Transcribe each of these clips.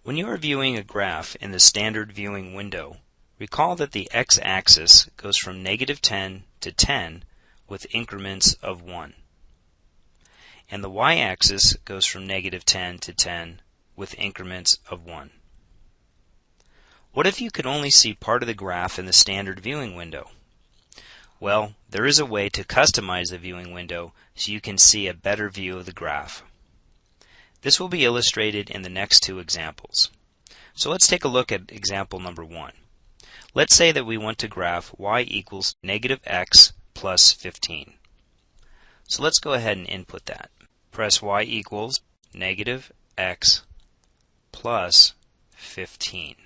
When you are viewing a graph in the standard viewing window, recall that the x-axis goes from -10 to 10 with increments of 1. And the y-axis goes from -10 to 10 with increments of 1. What if you could only see part of the graph in the standard viewing window? Well, there is a way to customize the viewing window so you can see a better view of the graph. This will be illustrated in the next two examples. So let's take a look at example number 1. Let's say that we want to graph y equals -x plus 15. So let's go ahead and input that. Press y equals -x plus 15.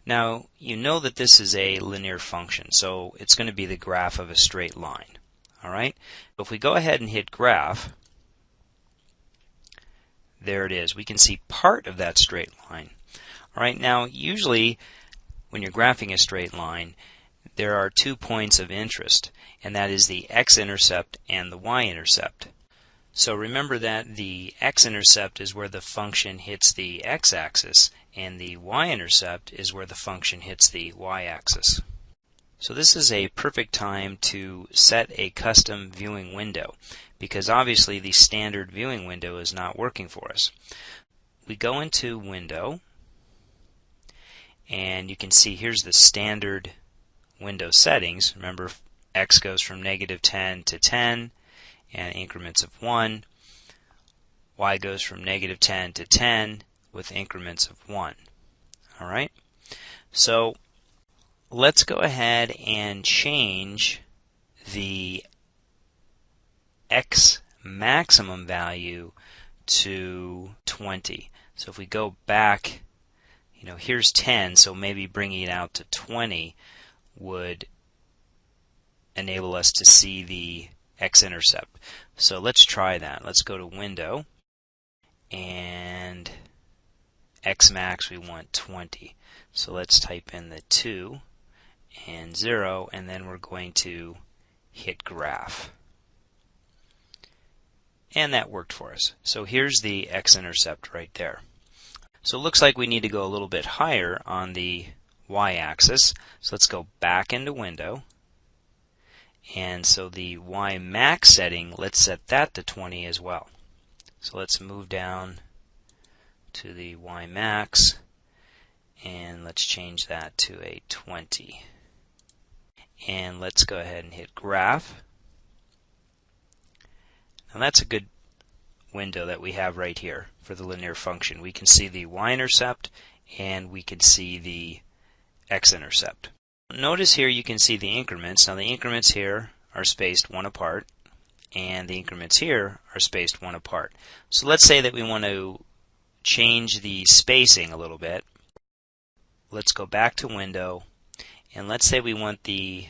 Now, you know that this is a linear function, so it's going to be the graph of a straight line. Alright? If we go ahead and hit graph, there it is. We can see part of that straight line. Alright, now usually when you're graphing a straight line, there are 2 points of interest, and that is the x-intercept and the y-intercept. So remember that the x-intercept is where the function hits the x-axis, and the y-intercept is where the function hits the y-axis. So this is a perfect time to set a custom viewing window, because obviously the standard viewing window is not working for us. We go into Window, and you can see here's the standard window settings. Remember, x goes from -10 to 10 and increments of 1. Y goes from -10 to 10 with increments of 1. Alright? So let's go ahead and change the x maximum value to 20. So if we go back, here's 10, so maybe bringing it out to 20 would enable us to see the x-intercept. So let's try that. Let's go to Window, and x max we want 20. So let's type in the 2 and 0, and then we're going to hit graph. And that worked for us. So here's the x-intercept right there. So it looks like we need to go a little bit higher on the y-axis. So let's go back into Window. And so the y max setting, let's set that to 20 as well. So let's move down to the y max, and let's change that to a 20. And let's go ahead and hit graph. Now that's a good window that we have right here for the linear function. We can see the y-intercept and we can see the x-intercept. Notice here you can see the increments. Now the increments here are spaced 1 apart, and the increments here are spaced 1 apart. So let's say that we want to change the spacing a little bit. Let's go back to Window, and let's say we want the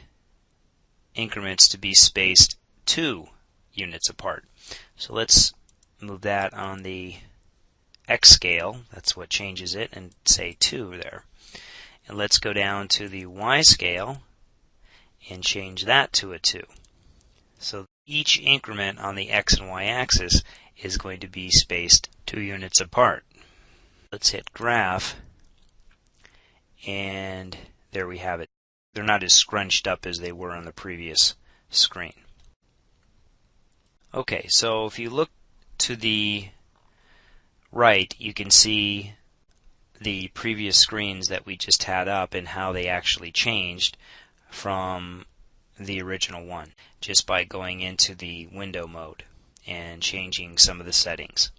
increments to be spaced 2 units apart. So let's move that on the x scale. That's what changes it, and say 2 there. And let's go down to the y scale and change that to a 2. So each increment on the x and y axis is going to be spaced 2 units apart. Let's hit graph, and there we have it. They're not as scrunched up as they were on the previous screen. Okay, so if you look to the right, you can see the previous screens that we just had up and how they actually changed from the original one, just by going into the window mode and changing some of the settings.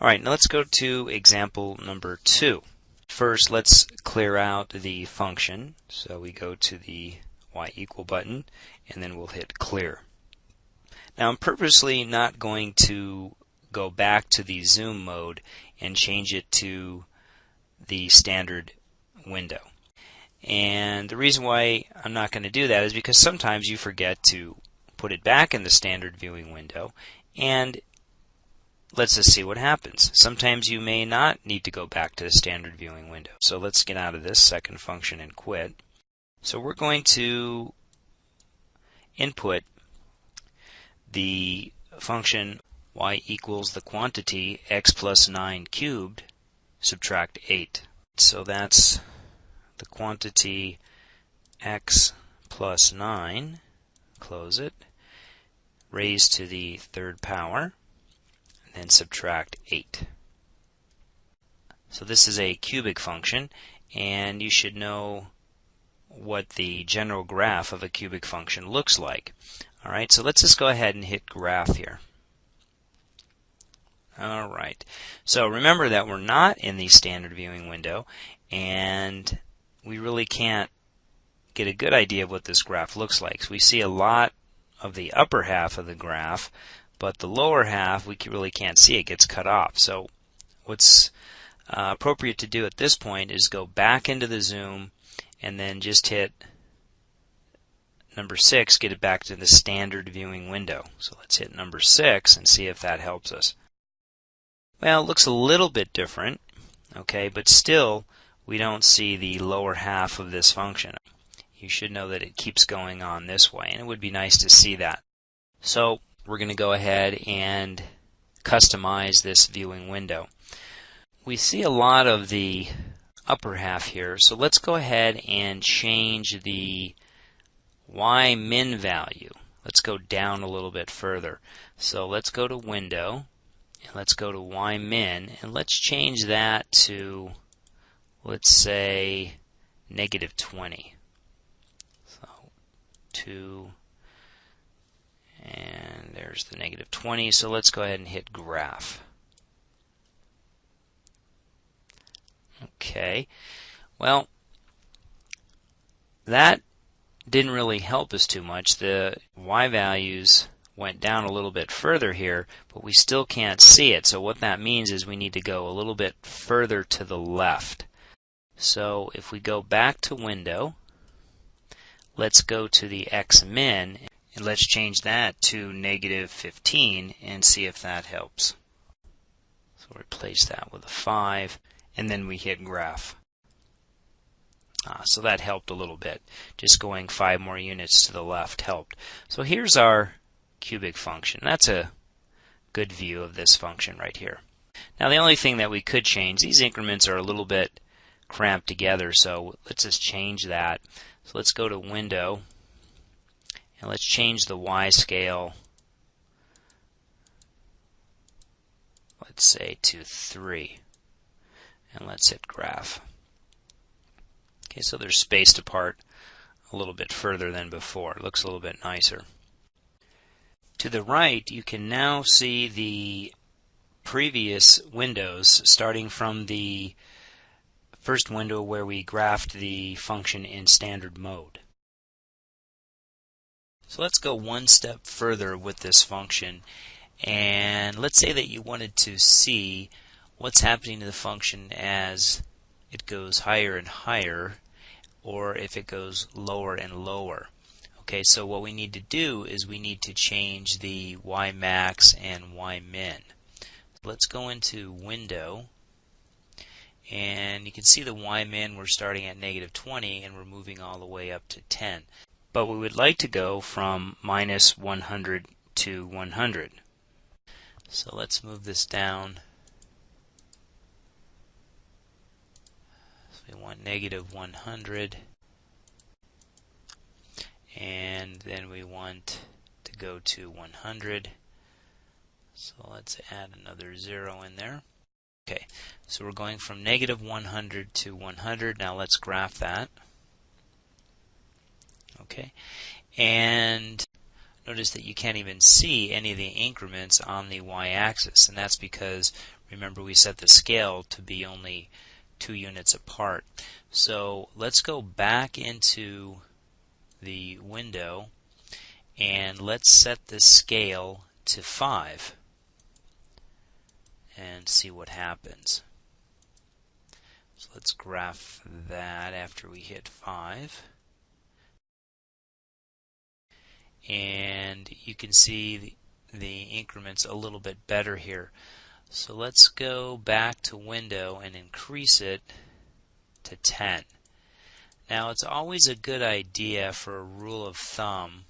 Alright, now let's go to example number 2. First, let's clear out the function. So we go to the y equal button, and then we'll hit clear. Now I'm purposely not going to go back to the zoom mode and change it to the standard window. And the reason why I'm not going to do that is because sometimes you forget to put it back in the standard viewing window, and let's just see what happens. Sometimes you may not need to go back to the standard viewing window. So let's get out of this second function and quit. So we're going to input the function y equals the quantity x plus 9 cubed, subtract 8. So that's the quantity x plus 9, close it, raised to the third power, and then subtract 8. So this is a cubic function, and you should know what the general graph of a cubic function looks like. Alright, so let's just go ahead and hit graph here. Alright, so remember that we're not in the standard viewing window, and we really can't get a good idea of what this graph looks like. So we see a lot of the upper half of the graph, but the lower half we really can't see. It gets cut off. So what's appropriate to do at this point is go back into the zoom and then just hit number 6, get it back to the standard viewing window. So let's hit number 6 and see if that helps us. Well, it looks a little bit different, okay, but still we don't see the lower half of this function. You should know that it keeps going on this way, and it would be nice to see that. So we're going to go ahead and customize this viewing window. We see a lot of the upper half here, so let's go ahead and change the y min value. Let's go down a little bit further. So let's go to Window, and let's go to y min, and let's change that to, let's say, -20. So 2, and there's the -20. So let's go ahead and hit graph. Okay, well, that didn't really help us too much. The y values went down a little bit further here, but we still can't see it. So what that means is we need to go a little bit further to the left. So if we go back to Window, let's go to the x min, and let's change that to -15 and see if that helps. So replace that with a 5, and then we hit graph. So that helped a little bit. Just going 5 more units to the left helped. So here's our cubic function. That's a good view of this function right here. Now the only thing that we could change, these increments are a little bit cramped together, so let's just change that. So let's go to Window, and let's change the y scale, let's say to 3, and let's hit graph. Okay, so they're spaced apart a little bit further than before. It looks a little bit nicer. To the right, you can now see the previous windows, starting from the first window where we graphed the function in standard mode. So let's go one step further with this function, and let's say that you wanted to see what's happening to the function as it goes higher and higher, or if it goes lower and lower. Okay, so what we need to do is we need to change the y max and y min. Let's go into Window, and you can see the y min, we're starting at -20 and we're moving all the way up to 10. But we would like to go from -100 to 100. So let's move this down. We want -100, and then we want to go to 100, so let's add another 0 in there. Okay, so we're going from -100 to 100. Now let's graph that. Okay, and notice that you can't even see any of the increments on the y-axis, and that's because, remember, we set the scale to be only 2 units apart. So let's go back into the window, and let's set the scale to 5 and see what happens. So let's graph that after we hit 5. And you can see the increments a little bit better here. So let's go back to Window and increase it to 10. Now it's always a good idea for a rule of thumb.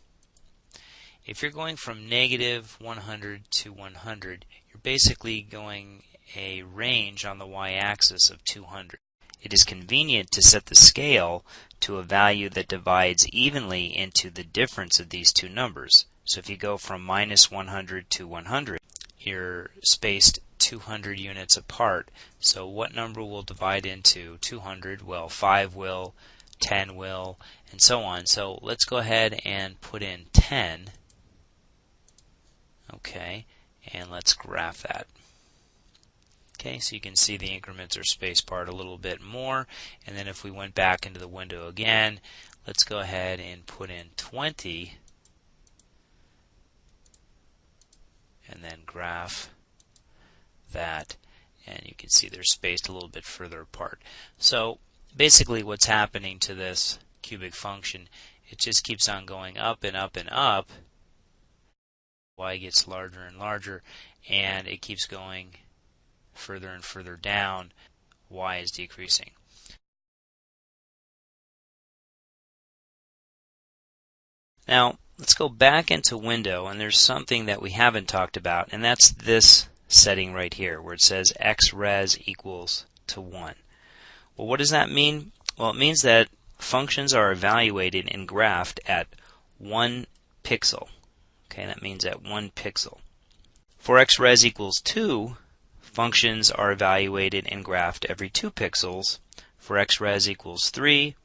if you're going from negative 100 to 100, you're basically going a range on the y-axis of 200. It is convenient to set the scale to a value that divides evenly into the difference of these two numbers. So if you go from minus 100 to 100, you're spaced 200 units apart. So what number will divide into 200? Well, 5 will, 10 will, and so on. So let's go ahead and put in 10. Okay, and let's graph that. Okay, so you can see the increments are spaced apart a little bit more. And then if we went back into the window again, let's go ahead and put in 20 and then graph that, and you can see they're spaced a little bit further apart. So basically what's happening to this cubic function, it just keeps on going up and up and up. Y gets larger and larger, and it keeps going further and further down. Y is decreasing. Now let's go back into window, and there's something that we haven't talked about, and that's this setting right here where it says xres equals to 1. Well, what does that mean? Well, it means that functions are evaluated and graphed at 1 pixel. Okay, that means at 1 pixel. For xres equals 2, functions are evaluated and graphed every 2 pixels. For xres equals 3,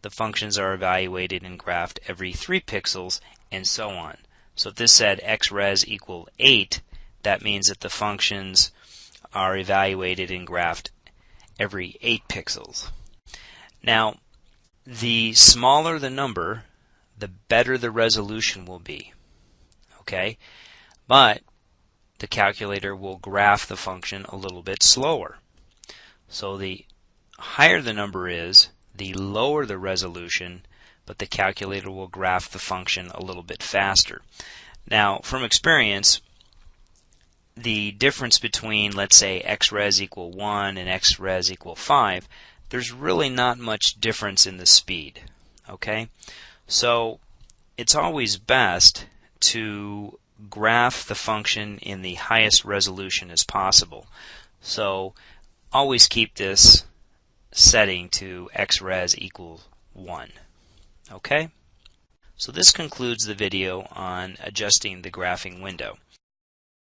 the functions are evaluated and graphed every 3 pixels, and so on. So if this said xres equal 8, that means that the functions are evaluated and graphed every 8 pixels. Now, the smaller the number, the better the resolution will be. Okay? But the calculator will graph the function a little bit slower. So the higher the number is, the lower the resolution, but the calculator will graph the function a little bit faster. Now, from experience, the difference between, let's say, xres equal 1 and xres equal 5, there's really not much difference in the speed. Okay? So it's always best to graph the function in the highest resolution as possible. So always keep this setting to xres equals 1. Okay? So this concludes the video on adjusting the graphing window.